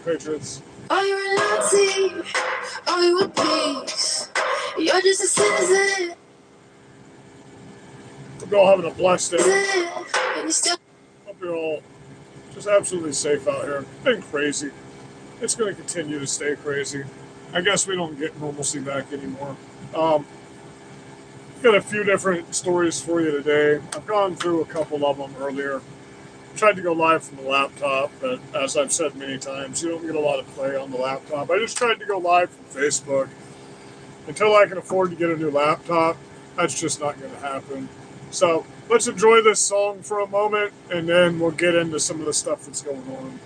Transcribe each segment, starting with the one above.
Patriots. Are you a Nazi? Are you a peace? You're just a citizen. Hope you're all having a blessed day. And you still Hope you're all just absolutely safe out here. It's been crazy. It's going to continue to stay crazy. I guess we don't get normalcy back anymore. Got a few different stories for you today. I've gone through a couple of them earlier. Tried to go live from the laptop, but as I've said many times, you don't get a lot of play on the laptop. I just tried to go live from Facebook. Until I can afford to get a new laptop, that's just not going to happen. So let's enjoy this song for a moment, and then we'll get into some of the stuff that's going on.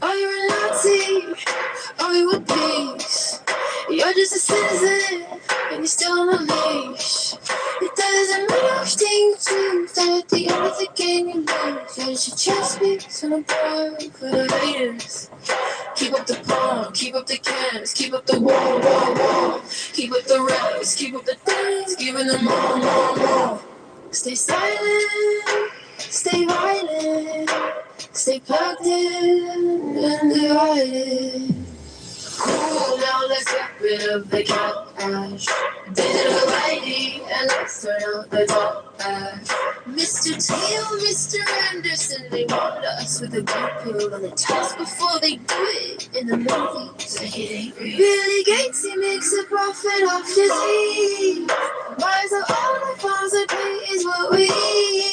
Are you a Nazi? Are you a peace? You're just a citizen, and you're still on a leash. It doesn't matter which thing you choose, that at the end of the game you lose. There's your chest beats on a board for the haters. Keep up the palm, keep up the cans, keep up the wall. Keep up the reps, keep up the things, giving them more. Stay silent, stay violent, stay plugged in and divided. Cool, now let's get rid of the cash. Digital ID and let's turn out the top ash. Mr. Teal, Mr. Anderson, they want us with a blue pill on the test before they do it in the movies. Like it ain't real. Billy Gates, he makes a profit off disease. Buys up all the farms that pay is what we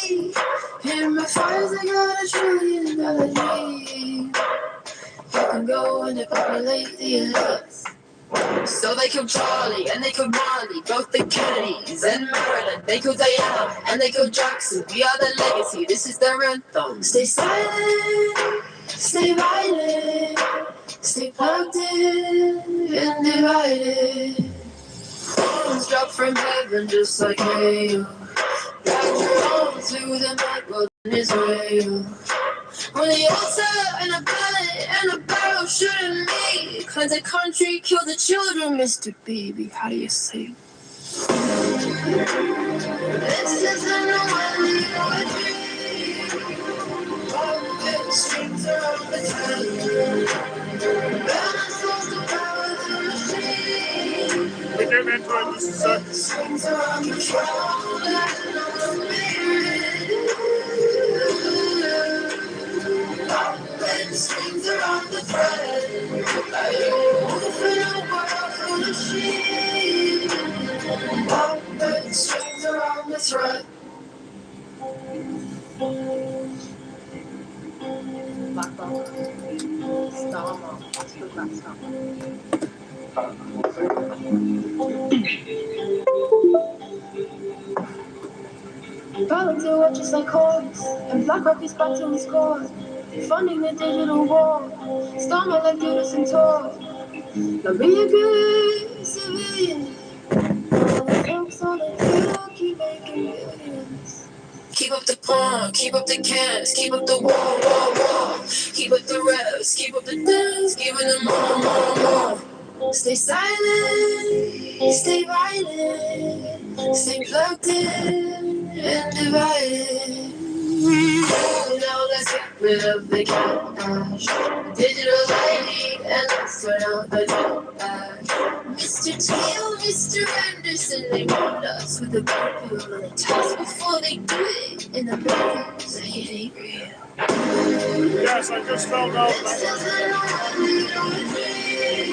eat. And my fires, I got $1 trillion dream. You can go and depopulate the elites. So they killed Charlie and they killed Marley, both the Kennedys and Marilyn. They killed Diana and they killed Jackson. We are the legacy, this is their anthem. Stay silent, stay violent, stay plugged in and divided. Bombs drop from heaven just like hail. Back home through the night world in Israel. On the altar and a ballot and a barrel shooting me. Cleanse the country, kill the children, Mr. Baby. How do you say? This isn't a one-way dream. Strings around the thread. Balance off the power of the machine. We're getting into it just a second. Strings around the control and on the when strings are on the thread, I open a world full of sheep. When strings are on the thread. Black belt. Stella Mom. That's the black stuff. Violence and watches like horse, and black rock is battling the scores. Funding the digital war, storming like Judas and Tor. Now be a good civilian. All the folks on the hill keep making millions. Keep up the palm, keep up the cans, keep up the wall. Keep up the reps, keep up the dance, giving them more. Stay silent, stay violent, stay plugged in and divided. Now let's get rid of the cash. Digital ID and let's turn out the top ash. Mr. Teal, Mr. Anderson, they want us with a blue pill on the test before they do it in the movies. Like it ain't real. Yes, I just found out This that. isn't a one-way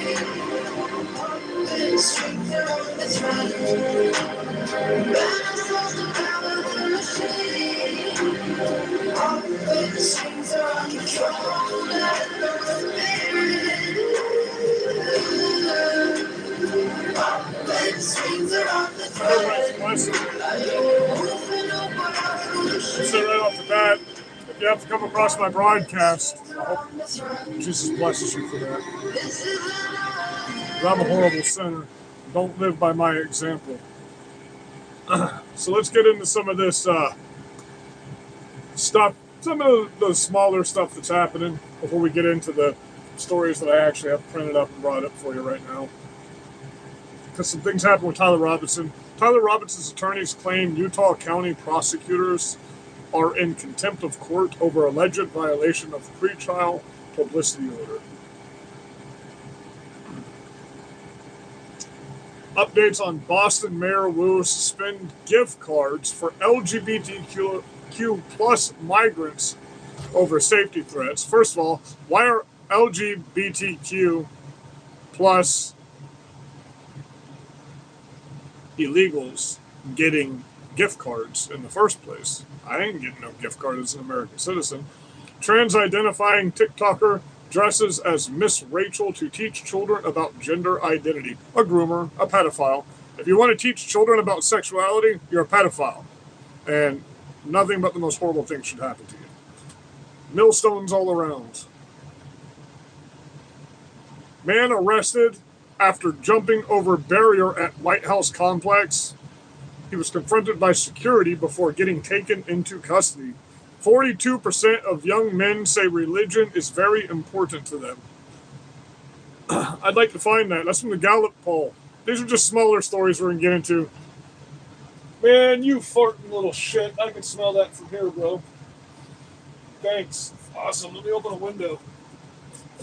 dream. Strings are on the thread. Balance off the power of the machine. When the strings are on control and on when strings are on the thread. Let's say right off the bat, if you have to come across my broadcast, I hope Jesus blesses you for that. I'm a horrible sinner. Don't live by my example. So let's get into some of this stuff, some of the smaller stuff that's happening before we get into the stories that I actually have printed up and brought up for you right now. Because some things happened with Tyler Robinson. Tyler Robinson's attorneys claim Utah County prosecutors are in contempt of court over alleged violation of pretrial publicity order. Updates on Boston Mayor Wu suspend gift cards for LGBTQ plus migrants over safety threats. First of all, why are LGBTQ plus illegals getting gift cards in the first place? I ain't getting no gift card as an American citizen. Trans-identifying TikToker dresses as Miss Rachel to teach children about gender identity. A groomer, a pedophile. If you want to teach children about sexuality, you're a pedophile. And nothing but the most horrible things should happen to you. Millstones all around. Man arrested after jumping over barrier at White House complex. He was confronted by security before getting taken into custody. 42% of young men say religion is very important to them. I'd like to find that. That's from the Gallup poll. These are just smaller stories we're going to get into. Man, you farting little shit. I can smell that from here, bro. Thanks. Awesome. Let me open a window.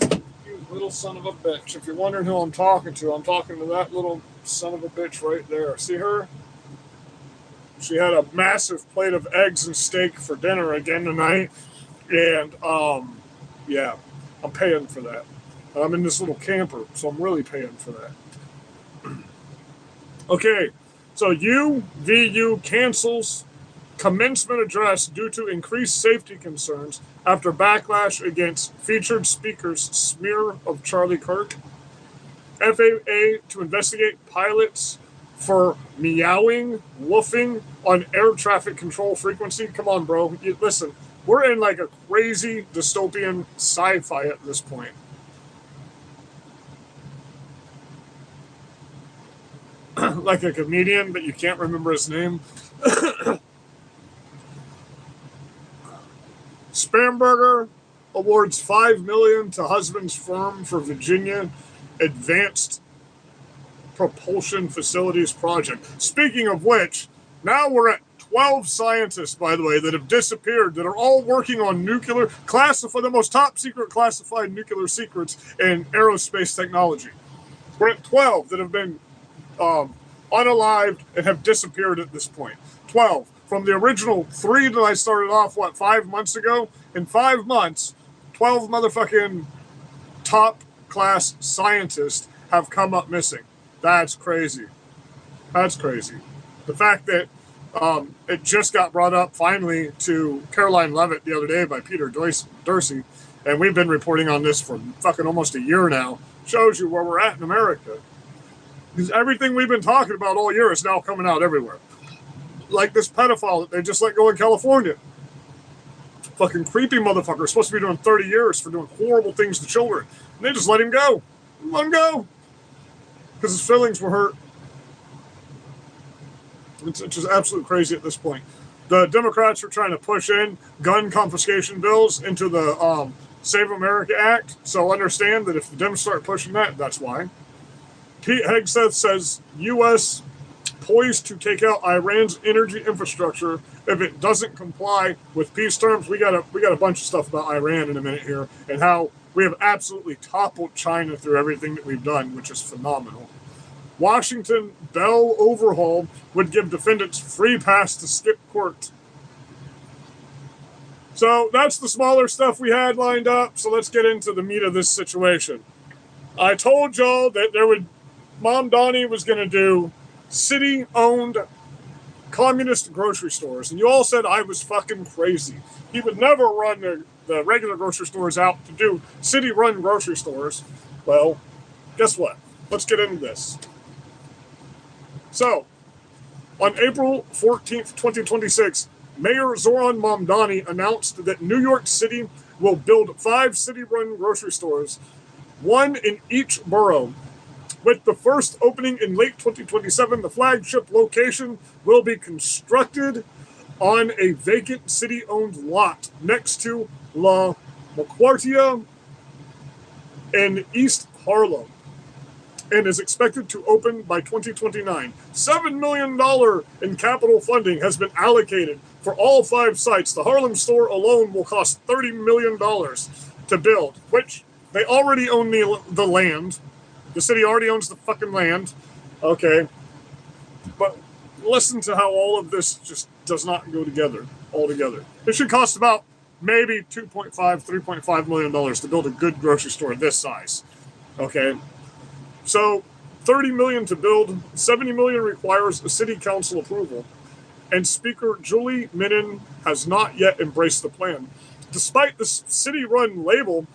You little son of a bitch. If you're wondering who I'm talking to that little son of a bitch right there. See her? She had a massive plate of eggs and steak for dinner again tonight. And, yeah, I'm paying for that. I'm in this little camper, so I'm really paying for that. Okay, so UVU cancels commencement address due to increased safety concerns after backlash against featured speaker's smear of Charlie Kirk. FAA to investigate pilots for meowing, woofing on air traffic control frequency. Come on, bro. Listen, we're in like a crazy dystopian sci-fi at this point. Like a comedian, but you can't remember his name. Spamberger awards $5 million to husband's firm for Virginia Advanced Propulsion Facilities project. Speaking of which, now we're at 12 scientists, by the way, that have disappeared, that are all working on the most top secret classified nuclear secrets in aerospace technology. We're at 12 that have been unalived and have disappeared at this point. 12. From the original 3 that I started off, 5 months ago? In 5 months, 12 motherfucking top class scientists have come up missing. That's crazy. That's crazy. The fact that it just got brought up finally to Caroline Levitt the other day by Peter Dorsey, and we've been reporting on this for fucking almost a year now, shows you where we're at in America. Because everything we've been talking about all year is now coming out everywhere. Like this pedophile that they just let go in California. Fucking creepy motherfucker. Supposed to be doing 30 years for doing horrible things to children. And they just let him go. Let him go. Because his feelings were hurt. It's just absolutely crazy at this point. The Democrats are trying to push in gun confiscation bills into the Save America Act. So understand that if the Dems start pushing that, that's why. Pete Hegseth says U.S. poised to take out Iran's energy infrastructure if it doesn't comply with peace terms. We got a bunch of stuff about Iran in a minute here and how we have absolutely toppled China through everything that we've done, which is phenomenal. Washington Bell overhaul would give defendants free pass to skip court. So that's the smaller stuff we had lined up. So let's get into the meat of this situation. I told y'all that Mom Donnie was going to do city-owned communist grocery stores. And you all said I was fucking crazy. He would never run the regular grocery stores out to do city-run grocery stores. Well, guess what? Let's get into this. So, on April 14th, 2026, Mayor Zoran Mamdani announced that New York City will build 5 city-run grocery stores, 1 in each borough. With the first opening in late 2027, the flagship location will be constructed on a vacant city-owned lot next to La McQuartia in East Harlem and is expected to open by 2029. $7 million in capital funding has been allocated for all 5 sites. The Harlem store alone will cost $30 million to build, which they already own the land. The city already owns the fucking land. Okay. But listen to how all of this just does not go together altogether. It should cost about maybe $3.5 million to build a good grocery store this size. Okay. So $30 million to build, $70 million requires a city council approval. And Speaker Julie Minin has not yet embraced the plan. Despite the city-run label,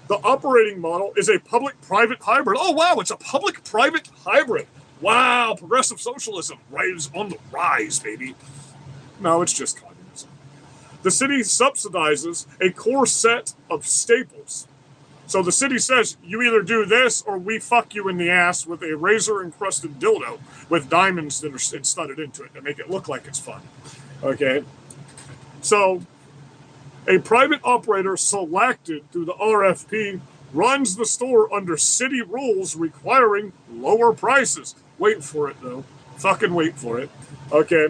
the operating model is a public-private hybrid. Oh, wow, it's a public-private hybrid. Wow, progressive socialism is on the rise, baby. No, it's just communism. The city subsidizes a core set of staples. So the city says, you either do this or we fuck you in the ass with a razor-encrusted dildo with diamonds that are studded into it to make it look like it's fun. Okay? So a private operator selected through the RFP runs the store under city rules requiring lower prices. Wait for it, though. Fucking wait for it. Okay?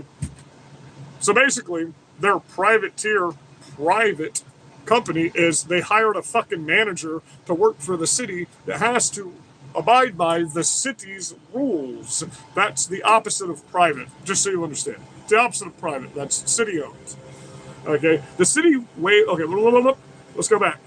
So basically, their private company is they hired a fucking manager to work for the city that has to abide by the city's rules. That's the opposite of private, just so you understand. It's the opposite of private. That's city owned. Okay, the city let's go back.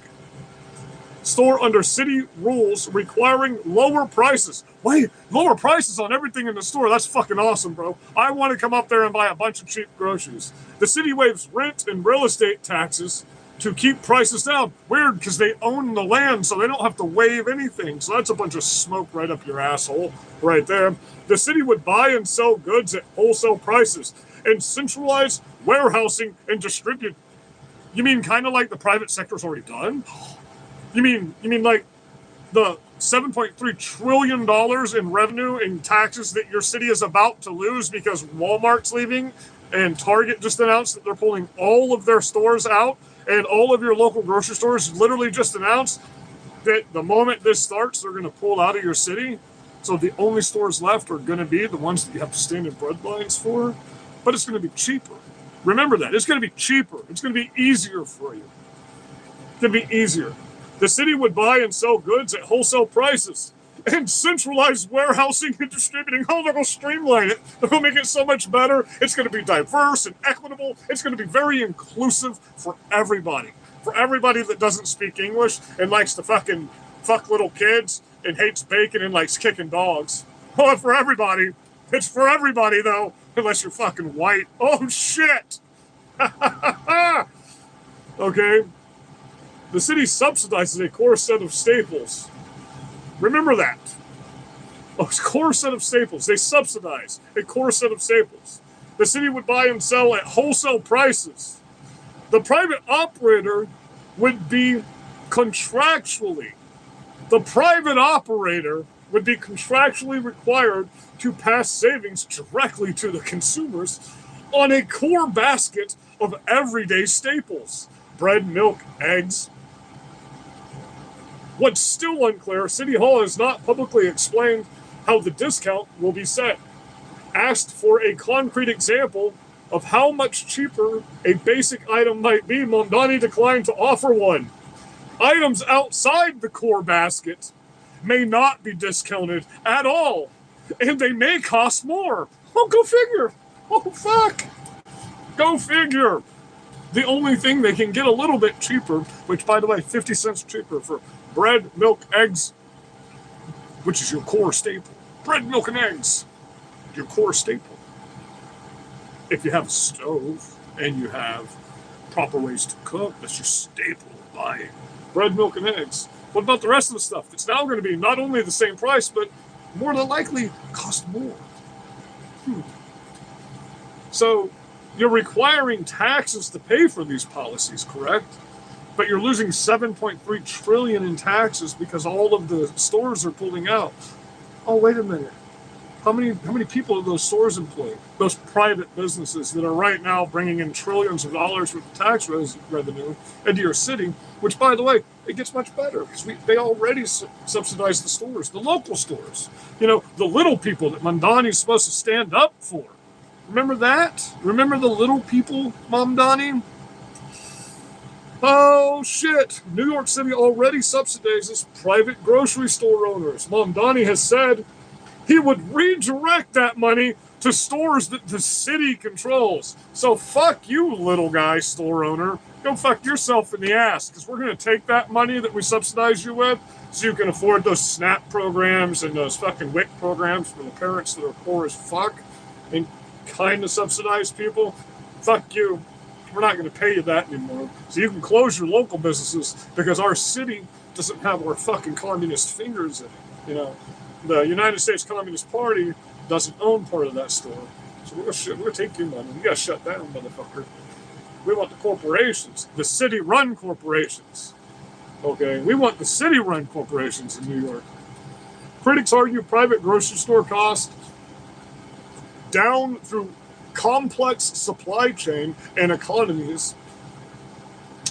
Store under city rules requiring lower prices. Wait, lower prices on everything in the store. That's fucking awesome, bro. I want to come up there and buy a bunch of cheap groceries. The city waives rent and real estate taxes to keep prices down. Weird, because they own the land, so they don't have to waive anything. So that's a bunch of smoke right up your asshole right there. The city would buy and sell goods at wholesale prices and centralize warehousing and distribute. You mean kind of like the private sector's already done? You mean like the $7.3 trillion in revenue and taxes that your city is about to lose because Walmart's leaving and Target just announced that they're pulling all of their stores out, and all of your local grocery stores literally just announced that the moment this starts, they're going to pull out of your city. So the only stores left are going to be the ones that you have to stand in bread lines for, but it's going to be cheaper. Remember that. It's going to be cheaper. It's going to be easier for you. It's going to be easier. The city would buy and sell goods at wholesale prices and centralize warehousing and distributing. Oh, they're going to streamline it. They're going to make it so much better. It's going to be diverse and equitable. It's going to be very inclusive for everybody. For everybody that doesn't speak English and likes to fucking fuck little kids and hates bacon and likes kicking dogs. Oh, for everybody. It's for everybody, though, unless you're fucking white. Oh, shit. Okay. The city subsidizes a core set of staples. Remember that. A core set of staples. They subsidize a core set of staples. The city would buy and sell at wholesale prices. The private operator would be contractually. The private operator would be contractually required to pass savings directly to the consumers on a core basket of everyday staples. Bread, milk, eggs. What's still unclear, City Hall has not publicly explained how the discount will be set. Asked for a concrete example of how much cheaper a basic item might be, Mondani declined to offer one. Items outside the core basket may not be discounted at all, and they may cost more. Oh, go figure. Oh, fuck. Go figure. The only thing they can get a little bit cheaper, which, by the way, 50 cents cheaper for bread, milk, eggs, which is your core staple. Bread, milk, and eggs, your core staple. If you have a stove and you have proper ways to cook, that's your staple of buying. Bread, milk, and eggs. What about the rest of the stuff? It's now going to be not only the same price, but more than likely cost more. So you're requiring taxes to pay for these policies, correct? But you're losing $7.3 trillion in taxes because all of the stores are pulling out. Oh, wait a minute. How many people do those stores employ? Those private businesses that are right now bringing in trillions of dollars worth of tax revenue into your city, which, by the way, it gets much better because they already subsidize the stores, the local stores. You know, the little people that Mondani's supposed to stand up for. Remember that? Remember the little people, Mom Donnie? Oh shit! New York City already subsidizes private grocery store owners. Mom Donnie has said he would redirect that money to stores that the city controls. So fuck you, little guy store owner. Go fuck yourself in the ass, because we're going to take that money that we subsidize you with so you can afford those SNAP programs and those fucking WIC programs for the parents that are poor as fuck and kind of subsidize people. Fuck you. We're not going to pay you that anymore. So you can close your local businesses because our city doesn't have our fucking communist fingers in it. You know, the United States Communist Party doesn't own part of that store. So we're going to take your money. You got to shut down, motherfucker. We want the corporations, the city-run corporations. Okay, we want the city-run corporations in New York. Critics argue private grocery store costs down through complex supply chain and economies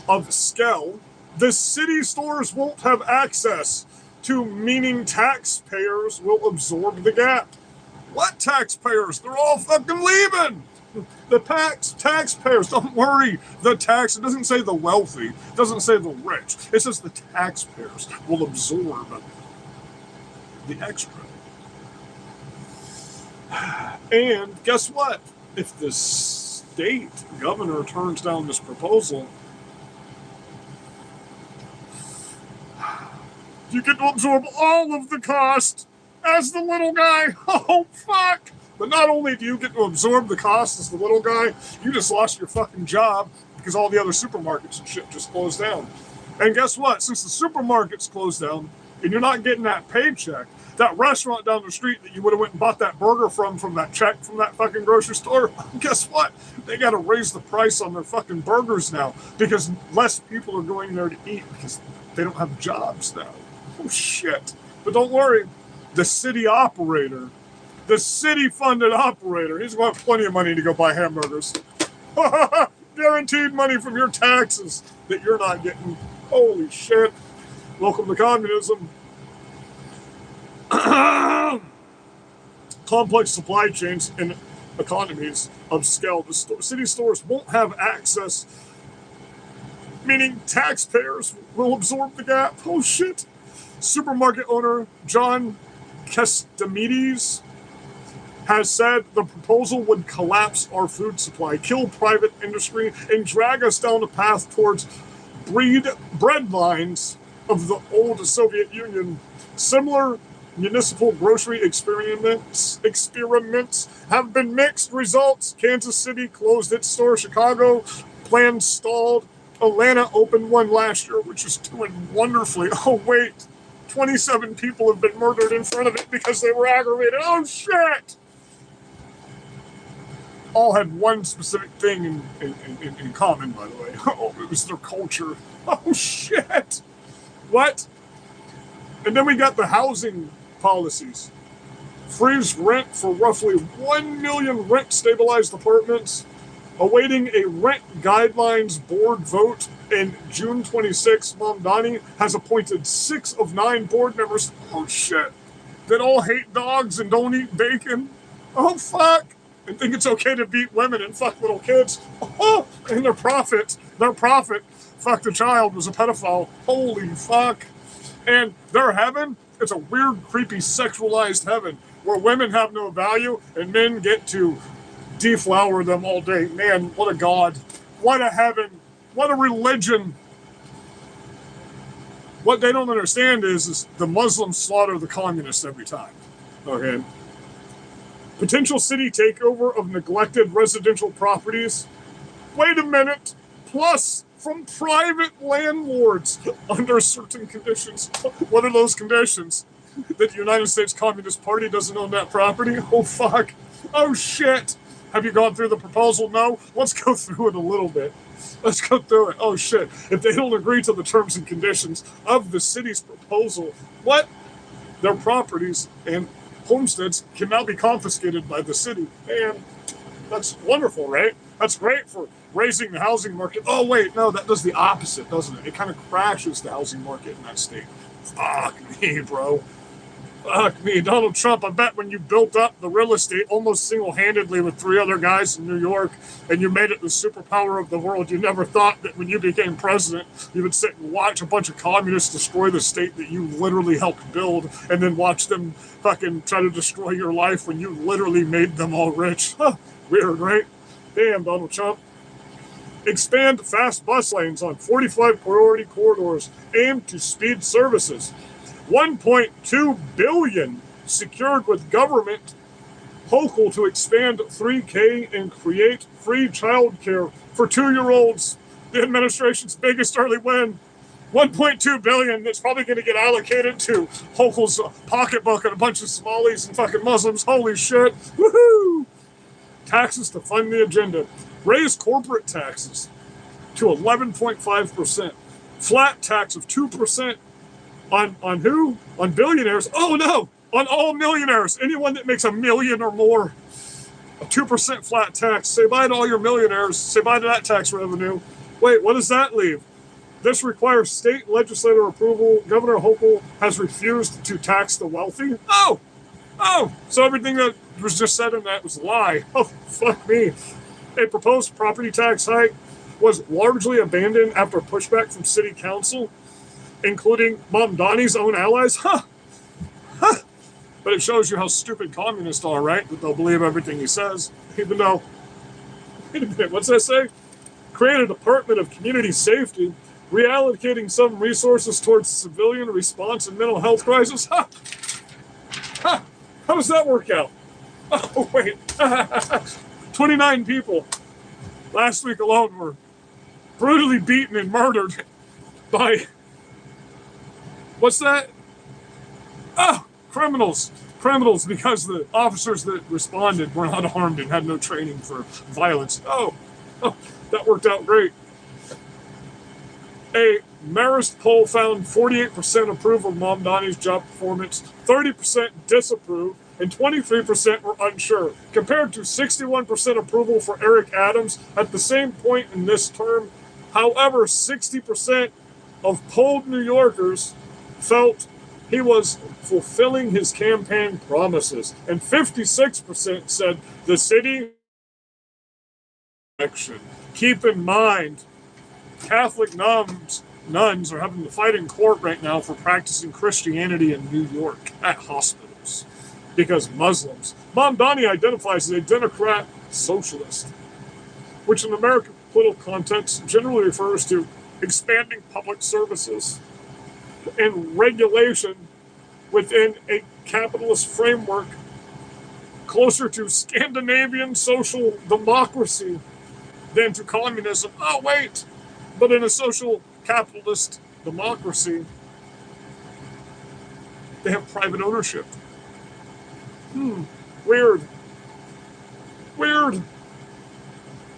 of scale. The city stores won't have access to, meaning taxpayers will absorb the gap. What taxpayers? They're all fucking leaving. The taxpayers, don't worry. The tax, it doesn't say the wealthy, it doesn't say the rich. It says the taxpayers will absorb the extra. And guess what? If the state governor turns down this proposal, you get to absorb all of the cost as the little guy. Oh, fuck. But not only do you get to absorb the cost as the little guy, you just lost your fucking job because all the other supermarkets and shit just closed down. And guess what? Since the supermarkets closed down and you're not getting that paycheck, that restaurant down the street that you would have went and bought that burger from that check from that fucking grocery store, guess what? They got to raise the price on their fucking burgers now because less people are going there to eat because they don't have jobs now. Oh, shit. But don't worry. The city operator, the city-funded operator, he's going to have plenty of money to go buy hamburgers. Guaranteed money from your taxes that you're not getting. Holy shit. Welcome to communism. Complex supply chains and economies of scale. The city stores won't have access, meaning taxpayers will absorb the gap. Oh, shit. Supermarket owner John Kestamides has said the proposal would collapse our food supply, kill private industry, and drag us down a path towards bread lines of the old Soviet Union. Similar municipal grocery experiments have been mixed results. Kansas City closed its store. Chicago plans stalled. Atlanta opened one last year, which is doing wonderfully. Oh, wait. 27 people have been murdered in front of it because they were aggravated. Oh, shit! All had one specific thing in common, by the way. Oh, it was their culture. Oh, shit! What? And then we got the housing policies. Freeze rent for roughly 1 million rent-stabilized apartments, awaiting a rent guidelines board vote. In June 26, Mamdani has appointed 6 of 9 board members. Oh, shit. That all hate dogs and don't eat bacon. Oh, fuck. And think it's okay to beat women and fuck little kids. Oh, and their prophet, fuck the child, was a pedophile. Holy fuck. And their heaven, it's a weird, creepy, sexualized heaven where women have no value and men get to deflower them all day. Man, what a god. What a heaven. What a religion. What they don't understand is the Muslims slaughter the communists every time. Okay. Potential city takeover of neglected residential properties. Wait a minute. Plus, from private landlords under certain conditions. What are those conditions? That the United States Communist Party doesn't own that property? Oh, fuck. Oh, shit. Have you gone through the proposal? No? Let's go through it a little bit. Let's go through it. Oh, shit. If they don't agree to the terms and conditions of the city's proposal, what? Their properties and homesteads can now be confiscated by the city. And that's wonderful, right? That's great for raising the housing market. Oh, wait, no, that does the opposite, doesn't it? It kind of crashes the housing market in that state. Fuck me, bro. Fuck me, Donald Trump. I bet when you built up the real estate almost single-handedly with 3 other guys in New York, and you made it the superpower of the world, you never thought that when you became president, you would sit and watch a bunch of communists destroy the state that you literally helped build, and then watch them fucking try to destroy your life when you literally made them all rich. Huh. Weird, right? Damn, Donald Trump. Expand fast bus lanes on 45 priority corridors aimed to speed services. 1.2 billion secured with government. Hochul to expand 3K and create free childcare for 2-year-olds. The administration's biggest early win. 1.2 billion that's probably going to get allocated to Hochul's pocketbook and a bunch of Somalis and fucking Muslims. Holy shit. Woohoo! Taxes to fund the agenda. Raise corporate taxes to 11.5%. Flat tax of 2%. On who? On billionaires? Oh no! On all millionaires. Anyone that makes $1 million or more. A 2% flat tax. Say bye to all your millionaires. Say bye to that tax revenue. Wait, what does that leave? This requires state legislative approval. Governor Hochul has refused to tax the wealthy. Oh! So everything that was just said in that was a lie. Oh, fuck me. A proposed property tax hike was largely abandoned after pushback from city council, including Mamdani's own allies. But it shows you how stupid communists are, right? That they'll believe everything he says, even though, wait a minute, what's that say? Create a Department of Community Safety, reallocating some resources towards civilian response and mental health crisis. How does that work out? Oh, wait. 29 people last week alone were brutally beaten and murdered by, what's that? Oh, criminals, because the officers that responded were not armed and had no training for violence. Oh, that worked out great. A Marist poll found 48% approve of Mamdani's job performance, 30% disapprove, and 23% were unsure, compared to 61% approval for Eric Adams at the same point in this term. However, 60% of polled New Yorkers felt he was fulfilling his campaign promises, and 56% said the city election. Keep in mind, Catholic nuns are having to fight in court right now for practicing Christianity in New York at hospitals because Muslims. Mamdani identifies as a Democrat socialist, which in American political context generally refers to expanding public services and regulation within a capitalist framework closer to Scandinavian social democracy than to communism. Oh, wait. But in a social capitalist democracy, they have private ownership. Weird.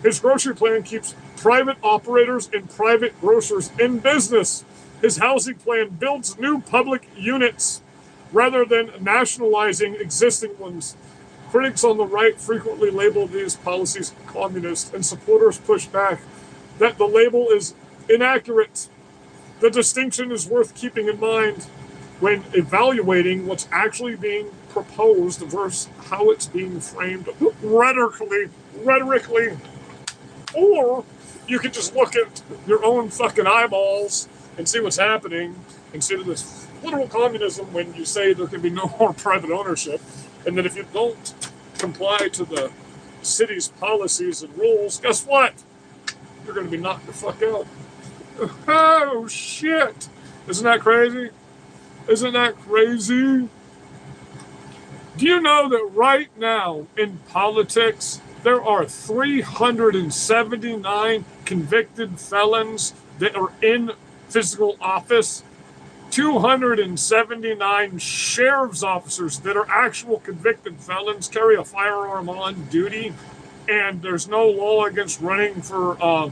His grocery plan keeps private operators and private grocers in business. His housing plan builds new public units rather than nationalizing existing ones. Critics on the right frequently label these policies communist, and supporters push back that the label is inaccurate. The distinction is worth keeping in mind when evaluating what's actually being proposed versus how it's being framed rhetorically. Or you can just look at your own fucking eyeballs and see what's happening and see this literal communism when you say there can be no more private ownership, and that if you don't comply to the city's policies and rules, guess what? You're going to be knocked the fuck out. Oh, shit. Isn't that crazy? Do you know that right now in politics, there are 379 convicted felons that are in physical office, 279 sheriff's officers that are actual convicted felons carry a firearm on duty, and there's no law against running for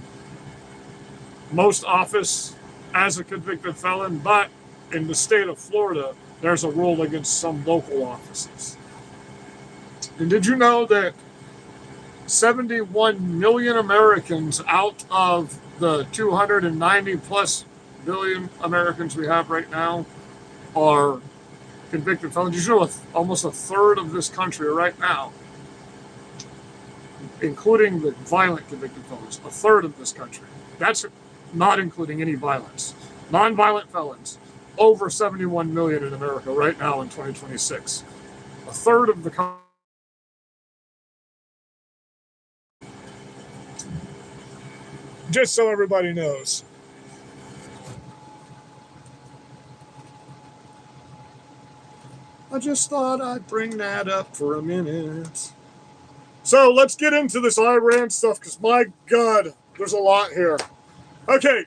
most office as a convicted felon, but in the state of Florida, there's a rule against some local offices. And did you know that 71 million Americans out of the 290 plus billion Americans we have right now are convicted felons. You know, almost a third of this country right now, including the violent convicted felons, a third of this country. That's not including any violence. Non-violent felons, over 71 million in America right now in 2026. A third of the country. Just so everybody knows. I just thought I'd bring that up for a minute. So let's get into this Iran stuff, because my God, there's a lot here. Okay.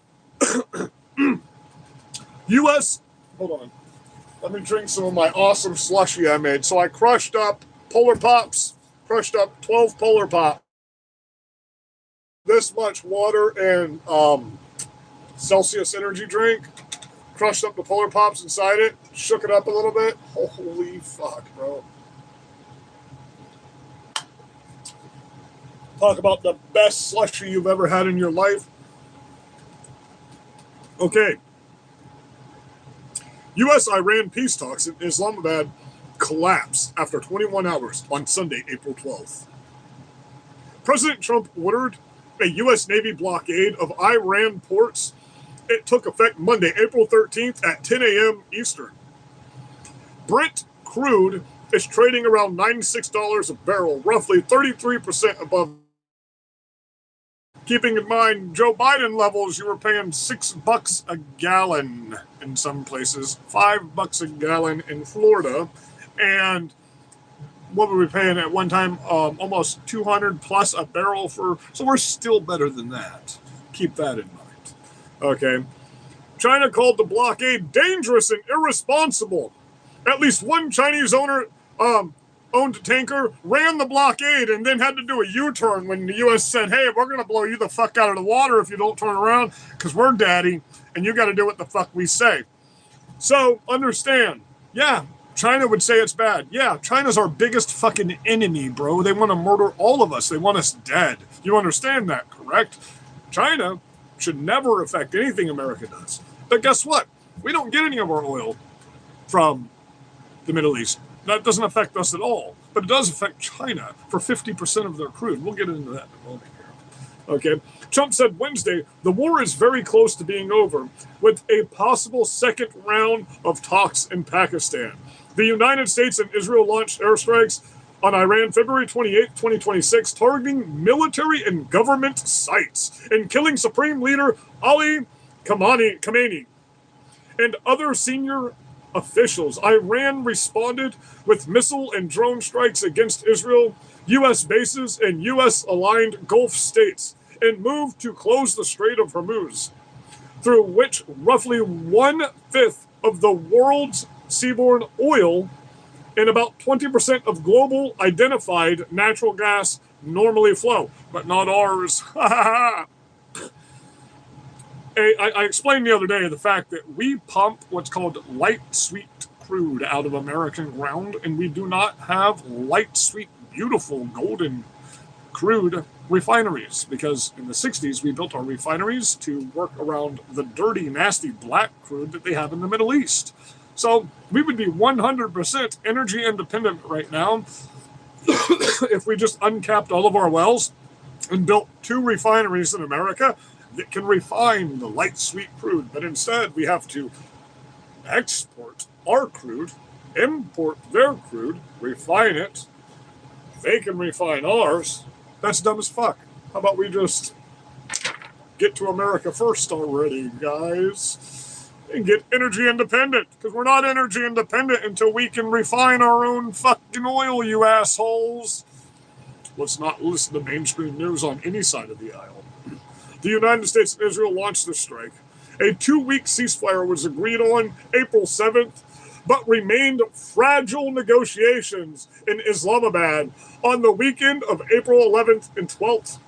U.S. Hold on. Let me drink some of my awesome slushy I made. So I crushed up Polar Pops, crushed up 12 Polar Pops. This much water and Celsius energy drink. Crushed up the Polar Pops inside it, shook it up a little bit. Holy fuck, bro. Talk about the best slushy you've ever had in your life. Okay. U.S.-Iran peace talks in Islamabad collapsed after 21 hours on Sunday, April 12th. President Trump ordered a U.S. Navy blockade of Iran ports. It took effect Monday, April 13th at 10 a.m. Eastern. Brent crude is trading around $96 a barrel, roughly 33% above. Keeping in mind Joe Biden levels, you were paying $6 a gallon in some places, $5 a gallon in Florida, and what were we paying at one time? Almost 200 plus a barrel for. So we're still better than that. Keep that in mind. Okay. China called the blockade dangerous and irresponsible. At least one Chinese owner owned a tanker, ran the blockade, and then had to do a U-turn when the U.S. said, hey, we're going to blow you the fuck out of the water if you don't turn around, because we're daddy, and you got to do what the fuck we say. So, understand, yeah, China would say it's bad. Yeah, China's our biggest fucking enemy, bro. They want to murder all of us. They want us dead. You understand that, correct? China should never affect anything America does. But guess what? We don't get any of our oil from the Middle East. That doesn't affect us at all. But it does affect China for 50% of their crude. We'll get into that in a moment here. Okay. Trump said Wednesday, the war is very close to being over, with a possible second round of talks in Pakistan. The United States and Israel launched airstrikes on Iran February 28, 2026, targeting military and government sites and killing Supreme Leader Ali Khamenei and other senior officials. Iran responded with missile and drone strikes against Israel, U.S. bases, and U.S.-aligned Gulf states, and moved to close the Strait of Hormuz, through which roughly 1/5 of the world's seaborne oil and about 20% of global identified natural gas normally flow, but not ours. I explained the other day the fact that we pump what's called light sweet crude out of American ground, and we do not have light sweet, beautiful, golden crude refineries, because in the 60s we built our refineries to work around the dirty, nasty black crude that they have in the Middle East. So we would be 100% energy independent right now if we just uncapped all of our wells and built 2 refineries in America that can refine the light sweet crude. But instead, we have to export our crude, import their crude, refine it. They can refine ours. That's dumb as fuck. How about we just get to America first already, guys? And get energy independent, because we're not energy independent until we can refine our own fucking oil, you assholes. Let's not listen to mainstream news on any side of the aisle. The United States and Israel launched the strike. A 2-week ceasefire was agreed on April 7th, but remained fragile negotiations in Islamabad on the weekend of April 11th and 12th.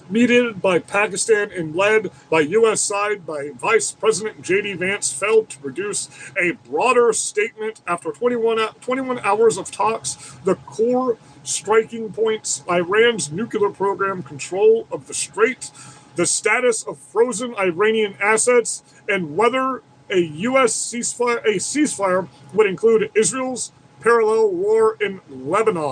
Mediated by Pakistan and led by U.S. side by Vice President J.D. Vance, failed to produce a broader statement after 21 hours of talks. The core striking points: Iran's nuclear program, control of the strait, the status of frozen Iranian assets, and whether a U.S. ceasefire would include Israel's parallel war in Lebanon.